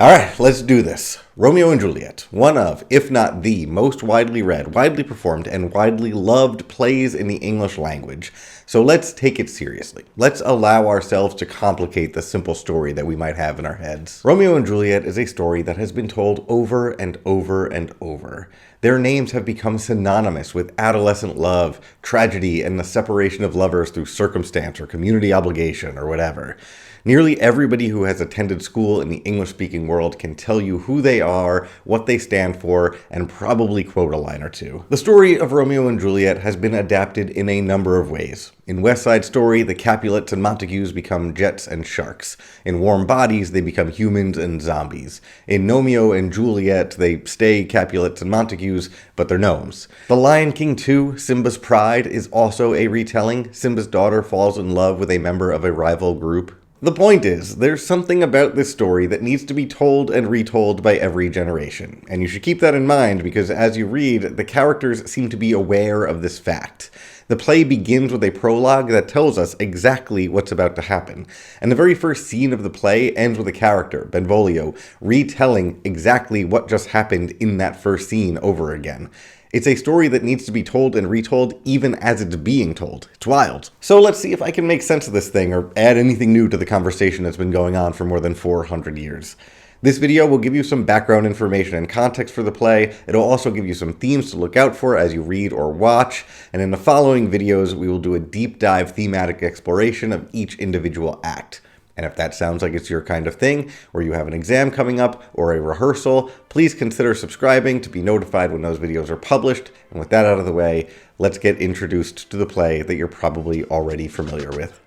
Alright, let's do this. Romeo and Juliet, one of, if not the, most widely read, widely performed, and widely loved plays in the English language. So let's take it seriously. Let's allow ourselves to complicate the simple story that we might have in our heads. Romeo and Juliet is a story that has been told over and over and over. Their names have become synonymous with adolescent love, tragedy, and the separation of lovers through circumstance or community obligation or whatever. Nearly everybody who has attended school in the English-speaking world can tell you who they are, what they stand for, and probably quote a line or two. The story of Romeo and Juliet has been adapted in a number of ways. In West Side Story, the Capulets and Montagues become jets and sharks. In Warm Bodies, they become humans and zombies. In Romeo and Juliet, they stay Capulets and Montagues, but they're gnomes. The Lion King 2, Simba's Pride, is also a retelling. Simba's daughter falls in love with a member of a rival group. The point is, there's something about this story that needs to be told and retold by every generation. And you should keep that in mind because as you read, the characters seem to be aware of this fact. The play begins with a prologue that tells us exactly what's about to happen. And the very first scene of the play ends with a character, Benvolio, retelling exactly what just happened in that first scene over again. It's a story that needs to be told and retold even as it's being told. It's wild. So let's see if I can make sense of this thing or add anything new to the conversation that's been going on for more than 400 years. This video will give you some background information and context for the play. It'll also give you some themes to look out for as you read or watch. And in the following videos, we will do a deep dive thematic exploration of each individual act. And if that sounds like it's your kind of thing, or you have an exam coming up, or a rehearsal, please consider subscribing to be notified when those videos are published. And with that out of the way, let's get introduced to the play that you're probably already familiar with.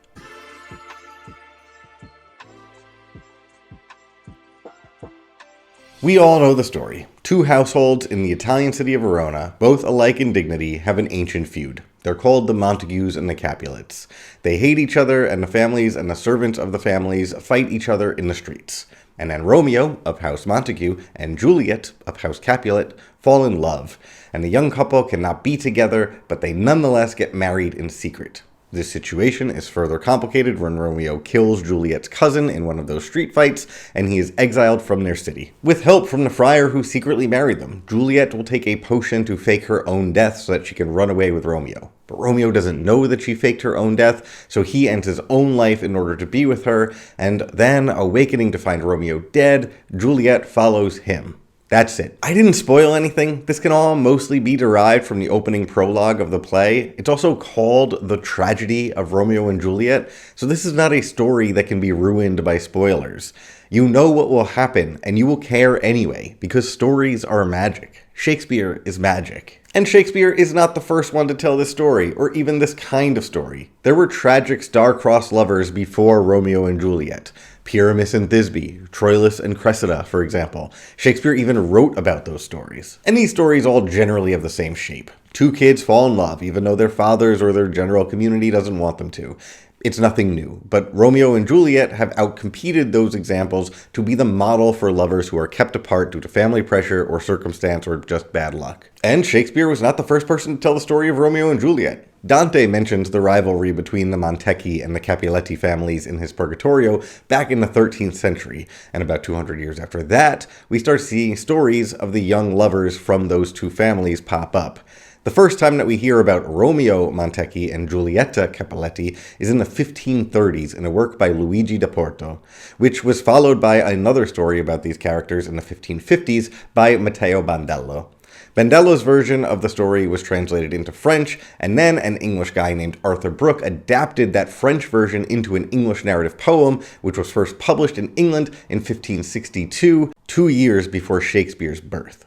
We all know the story. Two households in the Italian city of Verona, both alike in dignity, have an ancient feud. They're called the Montagues and the Capulets. They hate each other, and the families and the servants of the families fight each other in the streets. And then Romeo, of House Montague, and Juliet, of House Capulet, fall in love. And the young couple cannot be together, but they nonetheless get married in secret. This situation is further complicated when Romeo kills Juliet's cousin in one of those street fights, and he is exiled from their city. With help from the friar who secretly married them, Juliet will take a potion to fake her own death so that she can run away with Romeo. But Romeo doesn't know that she faked her own death, so he ends his own life in order to be with her, and then, awakening to find Romeo dead, Juliet follows him. That's it. I didn't spoil anything. This can all mostly be derived from the opening prologue of the play. It's also called The Tragedy of Romeo and Juliet, so this is not a story that can be ruined by spoilers. You know what will happen, and you will care anyway, because stories are magic. Shakespeare is magic. And Shakespeare is not the first one to tell this story, or even this kind of story. There were tragic star-crossed lovers before Romeo and Juliet. Pyramus and Thisbe, Troilus and Cressida, for example. Shakespeare even wrote about those stories. And these stories all generally have the same shape. Two kids fall in love, even though their fathers or their general community doesn't want them to. It's nothing new, but Romeo and Juliet have outcompeted those examples to be the model for lovers who are kept apart due to family pressure or circumstance or just bad luck. And Shakespeare was not the first person to tell the story of Romeo and Juliet. Dante mentions the rivalry between the Montecchi and the Capuletti families in his Purgatorio back in the 13th century, and about 200 years after that, we start seeing stories of the young lovers from those two families pop up. The first time that we hear about Romeo Montecchi and Giulietta Capuletti is in the 1530s in a work by Luigi da Porto, which was followed by another story about these characters in the 1550s by Matteo Bandello. Bandello's version of the story was translated into French, and then an English guy named Arthur Brooke adapted that French version into an English narrative poem, which was first published in England in 1562, 2 years before Shakespeare's birth.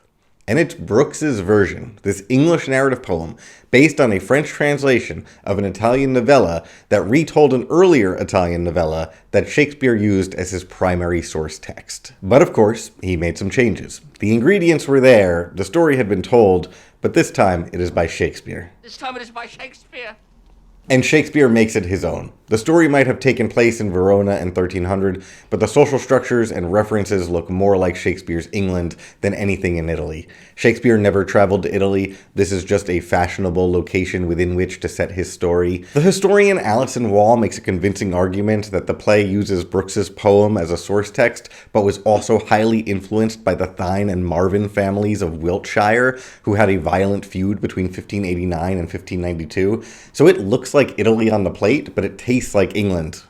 And it's Brooks' version, this English narrative poem, based on a French translation of an Italian novella that retold an earlier Italian novella that Shakespeare used as his primary source text. But of course, he made some changes. The ingredients were there, the story had been told, but this time it is by Shakespeare. This time it is by Shakespeare. And Shakespeare makes it his own. The story might have taken place in Verona in 1300, but the social structures and references look more like Shakespeare's England than anything in Italy. Shakespeare never traveled to Italy. This is just a fashionable location within which to set his story. The historian Alison Wall makes a convincing argument that the play uses Brooks's poem as a source text, but was also highly influenced by the Thynne and Marvin families of Wiltshire, who had a violent feud between 1589 and 1592. So it looks like Italy on the plate, but it tastes like England.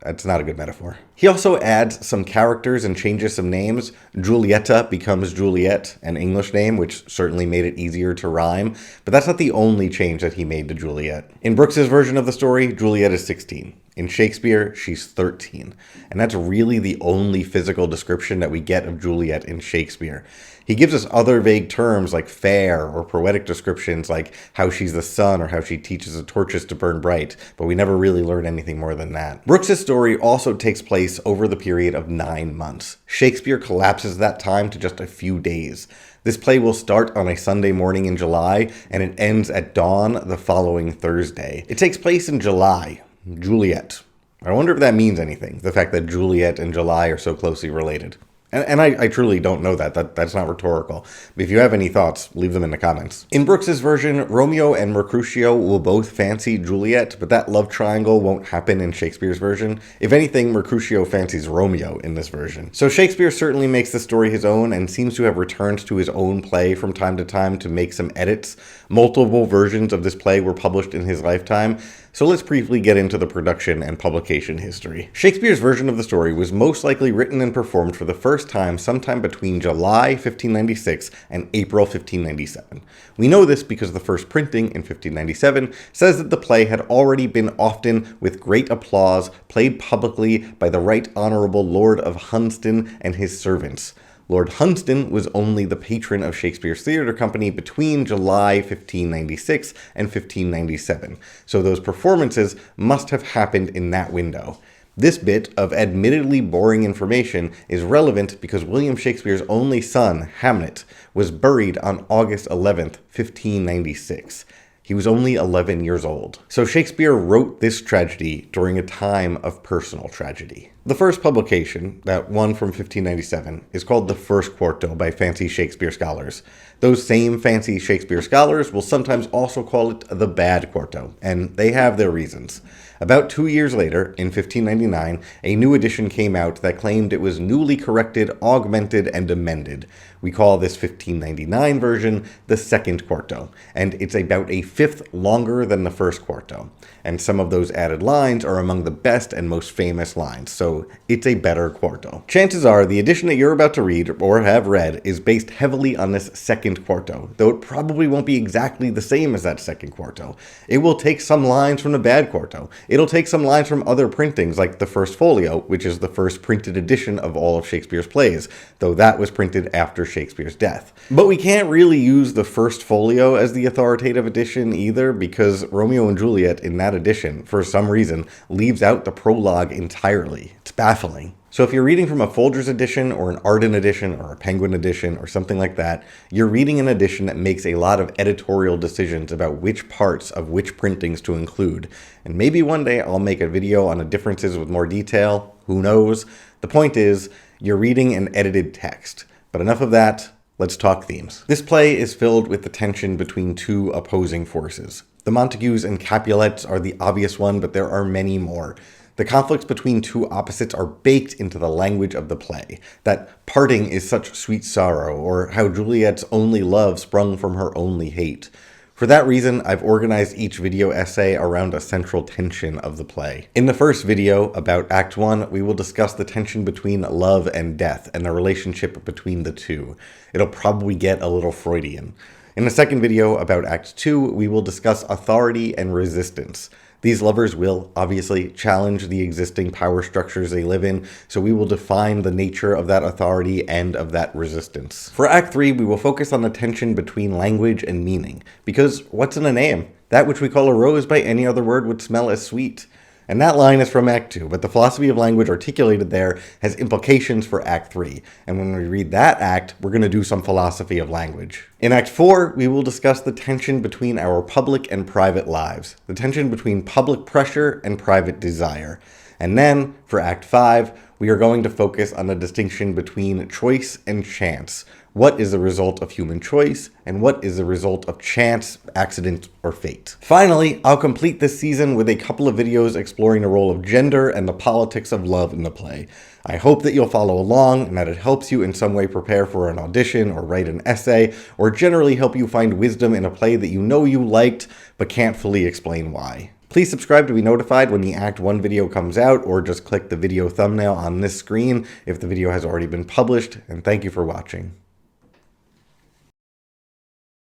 That's not a good metaphor. He also adds some characters and changes some names. Giulietta becomes Juliet, an English name, which certainly made it easier to rhyme, but that's not the only change that he made to Juliet. In Brooks's version of the story, Juliet is 16. In Shakespeare, she's 13. And that's really the only physical description that we get of Juliet in Shakespeare. He gives us other vague terms like fair or poetic descriptions like how she's the sun or how she teaches the torches to burn bright, but we never really learn anything more than that. Brooks's story also takes place over the period of 9 months. Shakespeare collapses that time to just a few days. This play will start on a Sunday morning in July, and it ends at dawn the following Thursday. It takes place in July. Juliet. I wonder if that means anything, the fact that Juliet and July are so closely related. And I truly don't know that. That's not rhetorical. But if you have any thoughts, leave them in the comments. In Brooks's version, Romeo and Mercutio will both fancy Juliet, but that love triangle won't happen in Shakespeare's version. If anything, Mercutio fancies Romeo in this version. So Shakespeare certainly makes the story his own and seems to have returned to his own play from time to time to make some edits. Multiple versions of this play were published in his lifetime. So let's briefly get into the production and publication history. Shakespeare's version of the story was most likely written and performed for the first time sometime between July 1596 and April 1597. We know this because the first printing in 1597 says that the play had already been often, with great applause, played publicly by the Right Honourable Lord of Hunsdon and his servants. Lord Hunsdon was only the patron of Shakespeare's theatre company between July 1596 and 1597, so those performances must have happened in that window. This bit of admittedly boring information is relevant because William Shakespeare's only son, Hamnet, was buried on August 11th, 1596. He was only 11 years old. So Shakespeare wrote this tragedy during a time of personal tragedy. The first publication, that one from 1597, is called The First Quarto by fancy Shakespeare scholars. Those same fancy Shakespeare scholars will sometimes also call it the Bad Quarto, and they have their reasons. About 2 years later, in 1599, a new edition came out that claimed it was newly corrected, augmented, and amended. We call this 1599 version the Second Quarto, and it's about a fifth longer than the First Quarto. And some of those added lines are among the best and most famous lines, so it's a better quarto. Chances are the edition that you're about to read, or have read, is based heavily on this Second Quarto, though it probably won't be exactly the same as that Second Quarto. It will take some lines from the Bad Quarto. It'll take some lines from other printings, like the First Folio, which is the first printed edition of all of Shakespeare's plays, though that was printed after Shakespeare's death. But we can't really use the First Folio as the authoritative edition either, because Romeo and Juliet in that edition, for some reason, leaves out the prologue entirely. It's baffling. So if you're reading from a Folgers edition or an Arden edition or a Penguin edition or something like that, you're reading an edition that makes a lot of editorial decisions about which parts of which printings to include. And maybe one day I'll make a video on the differences with more detail. Who knows? The point is, you're reading an edited text. But enough of that, let's talk themes. This play is filled with the tension between two opposing forces. The Montagues and Capulets are the obvious one, but there are many more. The conflicts between two opposites are baked into the language of the play. That parting is such sweet sorrow, or how Juliet's only love sprung from her only hate. For that reason, I've organized each video essay around a central tension of the play. In the first video, about Act 1, we will discuss the tension between love and death, and the relationship between the two. It'll probably get a little Freudian. In the second video, about Act 2, we will discuss authority and resistance. These lovers will, obviously, challenge the existing power structures they live in, so we will define the nature of that authority and of that resistance. For Act 3, we will focus on the tension between language and meaning, because what's in a name? That which we call a rose by any other word would smell as sweet. And that line is from Act 2, but the philosophy of language articulated there has implications for Act 3. And when we read that act, we're going to do some philosophy of language. In Act 4, we will discuss the tension between our public and private lives, the tension between public pressure and private desire. And then, for Act 5, we are going to focus on the distinction between choice and chance. What is the result of human choice, and what is the result of chance, accident, or fate? Finally, I'll complete this season with a couple of videos exploring the role of gender and the politics of love in the play. I hope that you'll follow along and that it helps you in some way prepare for an audition or write an essay, or generally help you find wisdom in a play that you know you liked but can't fully explain why. Please subscribe to be notified when the Act 1 video comes out, or just click the video thumbnail on this screen if the video has already been published, and thank you for watching.